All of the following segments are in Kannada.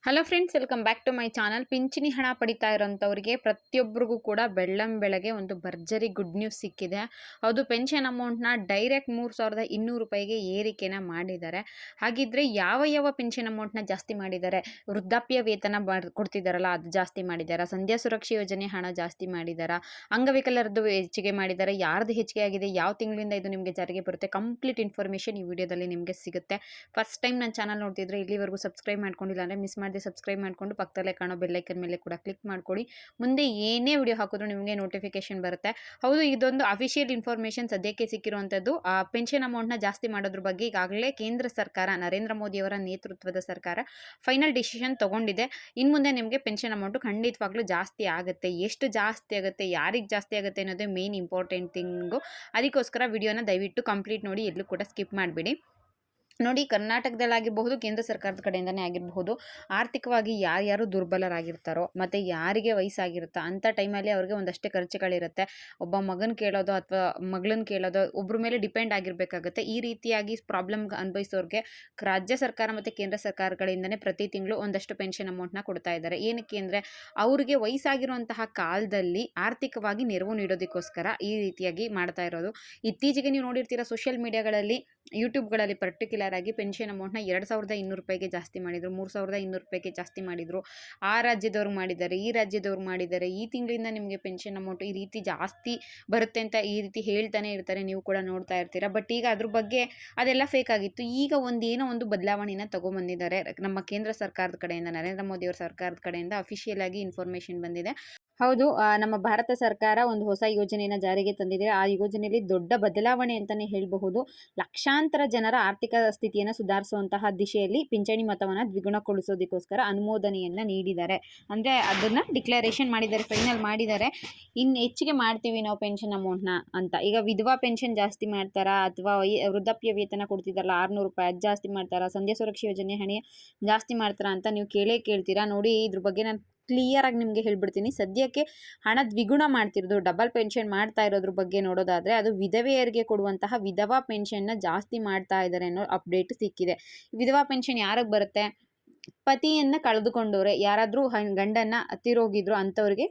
Hello friends, welcome back to my channel. ಪಿಂಚಣಿ ಹಣ ಪಡಿತಾ ಇರೋಂಥವ್ರಿಗೆ ಪ್ರತಿಯೊಬ್ಬರಿಗೂ ಕೂಡ ಬೆಳಗ್ಗೆ ಒಂದು ಭರ್ಜರಿ ಗುಡ್ ನ್ಯೂಸ್ ಸಿಕ್ಕಿದೆ. ಅದು ಪೆನ್ಷನ್ ಅಮೌಂಟ್ನ ಡೈರೆಕ್ಟ್ 3,200 ರೂಪಾಯಿಗೆ ಏರಿಕೆನ ಮಾಡಿದ್ದಾರೆ. ಹಾಗಿದ್ರೆ ಯಾವ ಪೆನ್ಷನ್ ಅಮೌಂಟ್ನ ಜಾಸ್ತಿ ಮಾಡಿದ್ದಾರೆ? ವೃದ್ಧಾಪ್ಯ ವೇತನ ಕೊಡ್ತಿದ್ದಾರಲ್ಲ ಅದು ಜಾಸ್ತಿ ಮಾಡಿದ್ದಾರೆ, ಸಂಧ್ಯಾ ಸುರಕ್ಷಾ ಯೋಜನೆ ಹಣ ಜಾಸ್ತಿ ಮಾಡಿದ್ದಾರೆ, ಅಂಗವಿಕಲರದ್ದು ಹೆಚ್ಚಿಗೆ ಮಾಡಿದ್ದಾರೆ, ಯಾರ್ದು ಹೆಚ್ಚಿಗೆ ಆಗಿದೆ, ಯಾವ ತಿಂಗಳಿಂದ ಇದು ನಿಮಗೆ ಜಾರಿಗೆ ಬರುತ್ತೆ, ಕಂಪ್ಲೀಟ್ ಇನ್ಫಾರ್ಮೇಷನ್ ಈ ವಿಡಿಯೋದಲ್ಲಿ ನಿಮಗೆ ಸಿಗುತ್ತೆ. ಫಸ್ಟ್ ಟೈಮ್ ನನ್ನ ಚಾನಲ್ ನೋಡ್ತಿದ್ರೆ ಇಲ್ಲಿವರೆಗೂ ಸಬ್ಸ್ಕ್ರೈಬ್ ಮಾಡ್ಕೊಂಡಿಲ್ಲ ಅಂದರೆ ಮಿಸ್ ಮಾಡಿ ಸಬ್ಸ್ಕ್ರೈಬ್ ಮಾಡಿಕೊಂಡು ಪಕ್ಕದಲ್ಲೇ ಕಾಣೋ ಬೆಲ್ಲೈಕನ್ ಮೇಲೆ ಕೂಡ ಕ್ಲಿಕ್ ಮಾಡ್ಕೊಳ್ಳಿ. ಮುಂದೆ ಏನೇ ವಿಡಿಯೋ ಹಾಕಿದ್ರು ನಿಮಗೆ ನೋಟಿಫಿಕೇಶನ್ ಬರುತ್ತೆ. ಹೌದು, ಇದೊಂದು ಅಫಿಷಿಯಲ್ ಇನ್ಫಾರ್ಮೇಷನ್ ಸದ್ಯಕ್ಕೆ ಸಿಕ್ಕಿರುವಂಥದ್ದು. ಪೆನ್ಷನ್ ಅಮೌಂಟ್ನ ಜಾಸ್ತಿ ಮಾಡೋದ್ರ ಬಗ್ಗೆ ಈಗಾಗಲೇ ಕೇಂದ್ರ ಸರ್ಕಾರ, ನರೇಂದ್ರ ಮೋದಿ ಅವರ ನೇತೃತ್ವದ ಸರ್ಕಾರ ಫೈನಲ್ ಡಿಸಿಷನ್ ತಗೊಂಡಿದೆ. ಇನ್ನು ಮುಂದೆ ನಿಮಗೆ ಪೆನ್ಷನ್ ಅಮೌಂಟು ಖಂಡಿತವಾಗ್ಲೂ ಜಾಸ್ತಿ ಆಗುತ್ತೆ. ಎಷ್ಟು ಜಾಸ್ತಿ ಆಗುತ್ತೆ, ಯಾರಿಗೆ ಜಾಸ್ತಿ ಆಗುತ್ತೆ ಅನ್ನೋದೇ ಮೇನ್ ಇಂಪಾರ್ಟೆಂಟ್ ಥಿಂಗು. ಅದಕ್ಕೋಸ್ಕರ ವಿಡಿಯೋನ ದಯವಿಟ್ಟು ಕಂಪ್ಲೀಟ್ ನೋಡಿ, ಎಲ್ಲೂ ಕೂಡ ಸ್ಕಿಪ್ ಮಾಡಿಬಿಡಿ. ನೋಡಿ, ಕರ್ನಾಟಕದಲ್ಲಾಗಿರಬಹುದು, ಕೇಂದ್ರ ಸರ್ಕಾರದ ಕಡೆಯಿಂದನೇ ಆಗಿರಬಹುದು, ಆರ್ಥಿಕವಾಗಿ ಯಾರ್ಯಾರು ದುರ್ಬಲರಾಗಿರ್ತಾರೋ ಮತ್ತು ಯಾರಿಗೆ ವಯಸ್ಸಾಗಿರುತ್ತೋ ಅಂಥ ಟೈಮಲ್ಲಿ ಅವ್ರಿಗೆ ಒಂದಷ್ಟೇ ಖರ್ಚುಗಳಿರುತ್ತೆ. ಒಬ್ಬ ಮಗನ ಕೇಳೋದು ಅಥವಾ ಮಗಳನ್ನ ಕೇಳೋದು ಒಬ್ಬರ ಮೇಲೆ ಡಿಪೆಂಡ್ ಆಗಿರಬೇಕಾಗುತ್ತೆ. ಈ ರೀತಿಯಾಗಿ ಪ್ರಾಬ್ಲಮ್ ಅನುಭವಿಸೋರಿಗೆ ರಾಜ್ಯ ಸರ್ಕಾರ ಮತ್ತು ಕೇಂದ್ರ ಸರ್ಕಾರಗಳಿಂದನೇ ಪ್ರತಿ ತಿಂಗಳು ಒಂದಷ್ಟು ಪೆನ್ಷನ್ ಅಮೌಂಟ್ನ ಕೊಡ್ತಾ ಇದ್ದಾರೆ. ಏನಕ್ಕೆ ಅಂದರೆ ಅವ್ರಿಗೆ ವಯಸ್ಸಾಗಿರುವಂತಹ ಕಾಲದಲ್ಲಿ ಆರ್ಥಿಕವಾಗಿ ನೆರವು ನೀಡೋದಕ್ಕೋಸ್ಕರ ಈ ರೀತಿಯಾಗಿ ಮಾಡ್ತಾ ಇರೋದು. ಇತ್ತೀಚೆಗೆ ನೀವು ನೋಡಿರ್ತೀರ ಸೋಷಿಯಲ್ ಮೀಡಿಯಾಗಳಲ್ಲಿ, ಯೂಟ್ಯೂಬ್ಗಳಲ್ಲಿ ಪರ್ಟಿಕ್ಯುಲರ್ ಆಗಿ ಪೆನ್ಷನ್ ಅಮೌಂಟ್ನ 2,200 ರೂಪಾಯಿಗೆ ಜಾಸ್ತಿ ಮಾಡಿದರು, 3,200 ರೂಪಾಯಿಗೆ ಜಾಸ್ತಿ ಮಾಡಿದರು. ಆ ರಾಜ್ಯದವ್ರು ಮಾಡಿದ್ದಾರೆ, ಈ ರಾಜ್ಯದವ್ರು ಮಾಡಿದ್ದಾರೆ, ಈ ತಿಂಗಳಿಂದ ನಿಮಗೆ ಪೆನ್ಷನ್ ಅಮೌಂಟ್ ಈ ರೀತಿ ಜಾಸ್ತಿ ಬರುತ್ತೆ ಅಂತ ಈ ರೀತಿ ಹೇಳ್ತಾನೆ ಇರ್ತಾರೆ. ನೀವು ಕೂಡ ನೋಡ್ತಾ ಇರ್ತೀರ. ಬಟ್ ಈಗ ಅದ್ರ ಬಗ್ಗೆ ಅದೆಲ್ಲ ಫೇಕ್ ಆಗಿತ್ತು. ಈಗ ಏನೋ ಒಂದು ಬದಲಾವಣೆನ ತಗೊಂಬಂದಿದ್ದಾರೆ ನಮ್ಮ ಕೇಂದ್ರ ಸರ್ಕಾರದ ಕಡೆಯಿಂದ, ನರೇಂದ್ರ ಮೋದಿ ಅವರ ಸರ್ಕಾರದ ಕಡೆಯಿಂದ ಅಫಿಷಿಯಲ್ ಆಗಿ ಇನ್ಫಾರ್ಮೇಷನ್ ಬಂದಿದೆ. ಹೌದು, ನಮ್ಮ ಭಾರತ ಸರ್ಕಾರ ಒಂದು ಹೊಸ ಯೋಜನೆಯನ್ನು ಜಾರಿಗೆ ತಂದಿದೆ. ಆ ಯೋಜನೆಯಲ್ಲಿ ದೊಡ್ಡ ಬದಲಾವಣೆ ಅಂತಲೇ ಹೇಳಬಹುದು. ಲಕ್ಷಾಂತರ ಜನರ ಆರ್ಥಿಕ ಸ್ಥಿತಿಯನ್ನು ಸುಧಾರಿಸುವಂತಹ ದಿಶೆಯಲ್ಲಿ ಪಿಂಚಣಿ ಮೊತ್ತವನ್ನು ದ್ವಿಗುಣಗೊಳಿಸೋದಕ್ಕೋಸ್ಕರ ಅನುಮೋದನೆಯನ್ನು ನೀಡಿದ್ದಾರೆ. ಅಂದರೆ ಅದನ್ನು ಡಿಕ್ಲರೇಷನ್ ಮಾಡಿದ್ದಾರೆ, ಫೈನಲ್ ಮಾಡಿದ್ದಾರೆ. ಇನ್ನು ಹೆಚ್ಚಿಗೆ ಮಾಡ್ತೀವಿ ನಾವು ಪೆನ್ಷನ್ ಅಮೌಂಟ್ನ ಅಂತ. ಈಗ ವಿಧವಾ ಪೆನ್ಷನ್ ಜಾಸ್ತಿ ಮಾಡ್ತಾರಾ, ಅಥವಾ ವೃದ್ಧಾಪ್ಯ ವೇತನ ಕೊಡ್ತಿದ್ದಾರಲ್ಲ 600 ರೂಪಾಯಿ ಅದು ಜಾಸ್ತಿ ಮಾಡ್ತಾರಾ, ಸಂಧ್ಯಾ ಸುರಕ್ಷಾ ಯೋಜನೆ ಹಣ ಜಾಸ್ತಿ ಮಾಡ್ತಾರಾ ಅಂತ ನೀವು ಕೇಳ್ತೀರಾ. ನೋಡಿ, ಇದ್ರ ಬಗ್ಗೆ ನಾನು ಕ್ಲಿಯರ್ ಆಗಿ ನಿಮಗೆ ಹೇಳ್ಬಿಡ್ತೀನಿ. ಸದ್ಯಕ್ಕೆ ಹಣ ದ್ವಿಗುಣ ಮಾಡ್ತಿರೋದು, ಡಬಲ್ ಪೆನ್ಷನ್ ಮಾಡ್ತಾ ಇರೋದ್ರ ಬಗ್ಗೆ ನೋಡೋದಾದರೆ ಅದು ವಿಧವೆಯರಿಗೆ ಕೊಡುವಂತಹ ವಿಧವಾ ಪೆನ್ಷನ್ನ ಜಾಸ್ತಿ ಮಾಡ್ತಾ ಇದ್ದಾರೆ ಅನ್ನೋ ಅಪ್ಡೇಟ್ ಸಿಕ್ಕಿದೆ. ವಿಧವಾ ಪೆನ್ಷನ್ ಯಾರಿಗೆ ಬರುತ್ತೆ? ಪತಿಯನ್ನು ಕಳೆದುಕೊಂಡವ್ರೆ, ಯಾರಾದರೂ ಗಂಡನ್ನು ತೀರೋಗಿದ್ರು ಅಂಥವ್ರಿಗೆ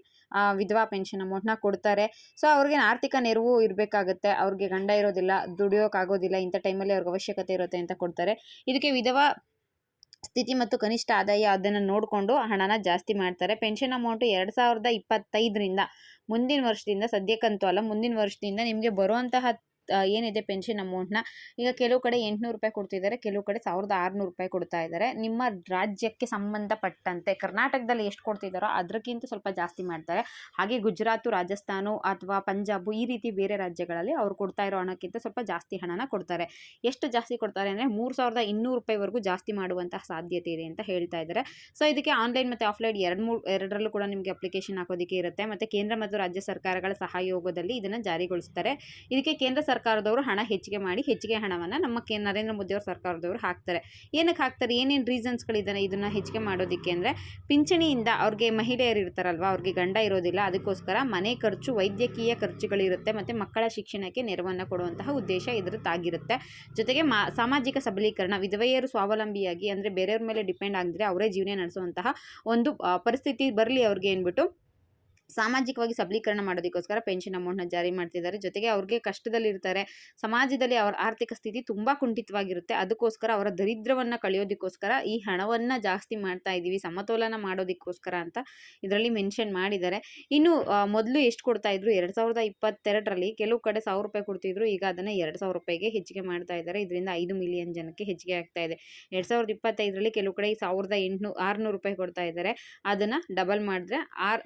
ವಿಧವಾ ಪೆನ್ಷನ್ ಅಮೌಂಟ್ನ ಕೊಡ್ತಾರೆ. ಸೊ ಅವ್ರಿಗೆ ಆರ್ಥಿಕ ನೆರವು ಇರಬೇಕಾಗುತ್ತೆ. ಅವ್ರಿಗೆ ಗಂಡ ಇರೋದಿಲ್ಲ, ದುಡಿಯೋಕ್ಕಾಗೋದಿಲ್ಲ, ಇಂಥ ಟೈಮಲ್ಲಿ ಅವ್ರಿಗೆ ಅವಶ್ಯಕತೆ ಇರುತ್ತೆ ಅಂತ ಕೊಡ್ತಾರೆ. ಇದಕ್ಕೆ ವಿಧವಾ ಸ್ಥಿತಿ ಮತ್ತು ಕನಿಷ್ಠ ಆದಾಯ ಅದನ್ನು ನೋಡಿಕೊಂಡು ಹಣನ ಜಾಸ್ತಿ ಮಾಡ್ತಾರೆ. ಪೆನ್ಷನ್ ಅಮೌಂಟು 2025ರಿಂದ ಮುಂದಿನ ವರ್ಷದಿಂದ, ಸದ್ಯಕ್ಕಂತೂ ಅಲ್ಲ, ಮುಂದಿನ ವರ್ಷದಿಂದ ನಿಮಗೆ ಬರುವಂತಹ ಏನಿದೆ ಪೆನ್ಷನ್ ಅಮೌಂಟ್ನ, ಈಗ ಕೆಲವು ಕಡೆ 800 ರೂಪಾಯಿ ಕೊಡ್ತಿದ್ದಾರೆ, ಕೆಲವು ಕಡೆ 1,600 ರೂಪಾಯಿ ಕೊಡ್ತಾ ಇದ್ದಾರೆ. ನಿಮ್ಮ ರಾಜ್ಯಕ್ಕೆ ಸಂಬಂಧಪಟ್ಟಂತೆ ಕರ್ನಾಟಕದಲ್ಲಿ ಎಷ್ಟು ಕೊಡ್ತಿದ್ದಾರೋ ಅದಕ್ಕಿಂತ ಸ್ವಲ್ಪ ಜಾಸ್ತಿ ಮಾಡ್ತಾರೆ. ಹಾಗೆ ಗುಜರಾತು, ರಾಜಸ್ಥಾನ ಅಥವಾ ಪಂಜಾಬು ಈ ರೀತಿ ಬೇರೆ ರಾಜ್ಯಗಳಲ್ಲಿ ಅವ್ರು ಕೊಡ್ತಾ ಇರೋ ಹಣಕ್ಕಿಂತ ಸ್ವಲ್ಪ ಜಾಸ್ತಿ ಹಣನ ಕೊಡ್ತಾರೆ. ಎಷ್ಟು ಜಾಸ್ತಿ ಕೊಡ್ತಾರೆ ಅಂದರೆ 3,200 ರೂಪಾಯಿವರೆಗೂ ಜಾಸ್ತಿ ಮಾಡುವಂತಹ ಸಾಧ್ಯತೆ ಇದೆ ಅಂತ ಹೇಳ್ತಾ ಇದ್ದಾರೆ. ಸೊ ಇದಕ್ಕೆ ಆನ್ಲೈನ್ ಮತ್ತು ಆಫ್ಲೈನ್ ಎರಡರಲ್ಲೂ ಕೂಡ ನಿಮಗೆ ಅಪ್ಲಿಕೇಶನ್ ಹಾಕೋದಕ್ಕೆ ಇರುತ್ತೆ. ಮತ್ತು ಕೇಂದ್ರ ಮತ್ತು ರಾಜ್ಯ ಸರ್ಕಾರಗಳ ಸಹಯೋಗದಲ್ಲಿ ಇದನ್ನು ಜಾರಿಗೊಳಿಸ್ತಾರೆ. ಇದಕ್ಕೆ ಕೇಂದ್ರ ಸರ್ಕಾರದವರು ಹಣ ಹೆಚ್ಚಿಗೆ ಮಾಡಿ ಹೆಚ್ಚಿಗೆ ಹಣವನ್ನು ನಮ್ಮ ನರೇಂದ್ರ ಮೋದಿ ಅವರ ಸರ್ಕಾರದವರು ಹಾಕ್ತಾರೆ. ಏನಕ್ಕೆ ಹಾಕ್ತಾರೆ, ಏನೇನು ರೀಸನ್ಸ್ಗಳಿದ್ದಾನೆ ಇದನ್ನು ಹೆಚ್ಚಿಗೆ ಮಾಡೋದಕ್ಕೆ ಅಂದರೆ, ಪಿಂಚಣಿಯಿಂದ ಅವ್ರಿಗೆ ಮಹಿಳೆಯರು ಇರ್ತಾರಲ್ವ, ಅವ್ರಿಗೆ ಗಂಡ ಇರೋದಿಲ್ಲ, ಅದಕ್ಕೋಸ್ಕರ ಮನೆ ಖರ್ಚು, ವೈದ್ಯಕೀಯ ಖರ್ಚುಗಳಿರುತ್ತೆ, ಮತ್ತು ಮಕ್ಕಳ ಶಿಕ್ಷಣಕ್ಕೆ ನೆರವನ್ನು ಕೊಡುವಂತಹ ಉದ್ದೇಶ ಇದರದ್ದಾಗಿರುತ್ತೆ. ಜೊತೆಗೆ ಸಾಮಾಜಿಕ ಸಬಲೀಕರಣ, ವಿಧವೆಯರು ಸ್ವಾವಲಂಬಿಯಾಗಿ ಅಂದರೆ ಬೇರೆಯವ್ರ ಮೇಲೆ ಡಿಪೆಂಡ್ ಆಗಿದ್ರೆ ಅವರೇ ಜೀವನ ನಡೆಸುವಂತಹ ಒಂದು ಪರಿಸ್ಥಿತಿ ಬರಲಿ ಅವ್ರಿಗೆ ಅಂದ್ಬಿಟ್ಟು ಸಾಮಾಜಿಕವಾಗಿ ಸಬಲೀಕರಣ ಮಾಡೋದಕ್ಕೋಸ್ಕರ ಪೆನ್ಷನ್ ಅಮೌಂಟ್ನ ಜಾರಿ ಮಾಡ್ತಿದ್ದಾರೆ. ಜೊತೆಗೆ ಅವ್ರಿಗೆ ಕಷ್ಟದಲ್ಲಿರ್ತಾರೆ, ಸಮಾಜದಲ್ಲಿ ಅವರ ಆರ್ಥಿಕ ಸ್ಥಿತಿ ತುಂಬ ಕುಂಠಿತವಾಗಿರುತ್ತೆ, ಅದಕ್ಕೋಸ್ಕರ ಅವರ ದರಿದ್ರವನ್ನು ಕಳೆಯೋದಕ್ಕೋಸ್ಕರ ಈ ಹಣವನ್ನು ಜಾಸ್ತಿ ಮಾಡ್ತಾ ಇದ್ದೀವಿ, ಸಮತೋಲನ ಮಾಡೋದಕ್ಕೋಸ್ಕರ ಅಂತ ಇದರಲ್ಲಿ ಮೆನ್ಷನ್ ಮಾಡಿದ್ದಾರೆ. ಇನ್ನು ಮೊದಲು ಎಷ್ಟು ಕೊಡ್ತಾಯಿದ್ರು, 2022ರಲ್ಲಿ ಕೆಲವು ಕಡೆ 1,000 ರೂಪಾಯಿ ಕೊಡ್ತಿದ್ರು, ಈಗ ಅದನ್ನು 2,000 ರೂಪಾಯಿಗೆ ಹೆಚ್ಚಿಗೆ ಮಾಡ್ತಾ ಇದ್ದಾರೆ. ಇದರಿಂದ 5 ಮಿಲಿಯನ್ ಜನಕ್ಕೆ ಹೆಚ್ಚಿಗೆ ಆಗ್ತಾ ಇದೆ. 2025ರಲ್ಲಿ ಕೆಲವು ಕಡೆ 1,600 ರೂಪಾಯಿ ಕೊಡ್ತಾ ಇದ್ದಾರೆ, ಅದನ್ನು ಡಬಲ್ ಮಾಡಿದ್ರೆ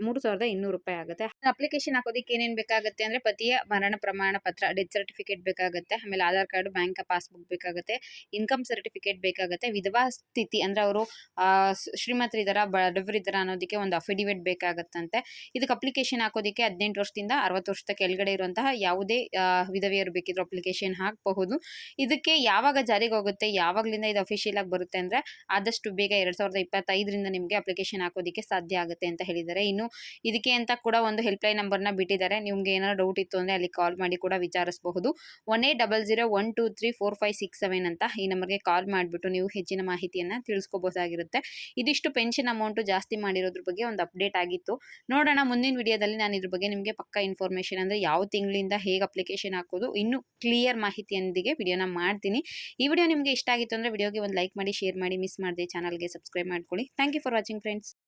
3,200 ರೂಪಾಯಿ ಆಗುತ್ತೆ. ಅಪ್ಲಿಕೇಶನ್ ಹಾಕೋದಕ್ಕೆ ಏನೇನು ಬೇಕಾಗುತ್ತೆ ಅಂದರೆ, ಪತಿಯ ಮರಣ ಪ್ರಮಾಣ ಪತ್ರ, ಡೆತ್ ಸರ್ಟಿಫಿಕೇಟ್ ಬೇಕಾಗುತ್ತೆ, ಆಮೇಲೆ ಆಧಾರ್ ಕಾರ್ಡ್, ಬ್ಯಾಂಕ್ ಪಾಸ್ಬುಕ್ ಬೇಕಾಗುತ್ತೆ, ಇನ್ಕಮ್ ಸರ್ಟಿಫಿಕೇಟ್ ಬೇಕಾಗುತ್ತೆ, ವಿಧವಾ ಸ್ಥಿತಿ ಅಂದರೆ ಅವರು ಶ್ರೀಮಂತರಿದ್ದಾರಾ ಬಡವರಿದ್ದಾರಾ ಅನ್ನೋದಕ್ಕೆ ಒಂದು ಅಫಿಡಿವಿಟ್ ಬೇಕಾಗುತ್ತಂತೆ. ಇದಕ್ಕೆ ಅಪ್ಲಿಕೇಶನ್ ಹಾಕೋದಕ್ಕೆ 18 ವರ್ಷದಿಂದ 60 ವರ್ಷದ ಕೆಳಗಡೆ ಇರುವಂತಹ ಯಾವುದೇ ವಿಧವೆಯರು ಬೇಕಿದ್ರು ಅಪ್ಲಿಕೇಶನ್ ಹಾಕಬಹುದು. ಇದಕ್ಕೆ ಯಾವಾಗ ಜಾರಿಗೆ ಹೋಗುತ್ತೆ, ಯಾವಾಗಲಿಂದ ಇದು ಅಫಿಷಿಯಲ್ ಆಗಿ ಬರುತ್ತೆ ಅಂದರೆ, ಆದಷ್ಟು ಬೇಗ 2025ರಿಂದ ನಿಮಗೆ ಅಪ್ಲಿಕೇಶನ್ ಹಾಕೋದಕ್ಕೆ ಸಾಧ್ಯ ಆಗುತ್ತೆ ಅಂತ ಹೇಳಿದ್ದಾರೆ. ಇನ್ನು ಇದಕ್ಕೆ ಅಂತ ಕೂಡ ಒಂದು ಹೆಲ್ಪ್‌ಲೈನ್ ನಂಬರ್‌ನ ಬಿಟ್ಟಿದ್ದಾರೆ. ನಿಮ್ಗೆ ಏನಾದ್ರು ಡೌಟ್ ಇತ್ತು ಅಂದ್ರೆ ಅಲ್ಲಿ ಕಾಲ್ ಮಾಡಿ ಕೂಡ ವಿಚಾರಿಸಬಹುದು. 1800123456 ಅಂತ ಈ ನಂಬರ್‌ಗೆ ಕಾಲ್ ಮಾಡಿಬಿಟ್ಟು ನೀವು ಹೆಚ್ಚಿನ ಮಾಹಿತಿಯನ್ನ ತಿಳಿಸ್ಕೋಬಹುದಾಗಿರುತ್ತೆ. ಇದಿಷ್ಟು ಪೆನ್ಷನ್ ಅಮೌಂಟ್ ಜಾಸ್ತಿ ಮಾಡಿರೋದ್ರ ಬಗ್ಗೆ ಒಂದು ಅಪ್ಡೇಟ್ ಆಗಿತ್ತು. ನೋಡೋಣ ಮುಂದಿನ ವಿಡಿಯೋದಲ್ಲಿ ನಾನು ಇದ್ರ ಬಗ್ಗೆ ನಿಮಗೆ ಪಕ್ಕಾ ಇನ್ಫಾರ್ಮೇಷನ್ ಅಂದ್ರೆ ಯಾವ ತಿಂಗಳಿಂದ ಹೇಗೆ ಅಪ್ಲಿಕೇಶನ್ ಹಾಕೋದು ಇನ್ನು ಕ್ಲಿಯರ್ ಮಾಹಿತಿಯೊಂದಿಗೆ ವಿಡಿಯೋನ ಮಾಡ್ತೀನಿ. ಈ ವಿಡಿಯೋ ನಿಮಗೆ ಇಷ್ಟ ಆಗಿತ್ತು ಅಂದ್ರೆ ವಿಡಿಯೋಗೆ ಒಂದು ಲೈಕ್ ಮಾಡಿ, ಶೇರ್ ಮಾಡಿ, ಮಿಸ್ ಮಾಡದೆ ಚಾನಲ್‌ಗೆ ಸಬ್ಸ್ಕ್ರೈಬ್ ಮಾಡ್ಕೊಳ್ಳಿ. Thank you for watching friends.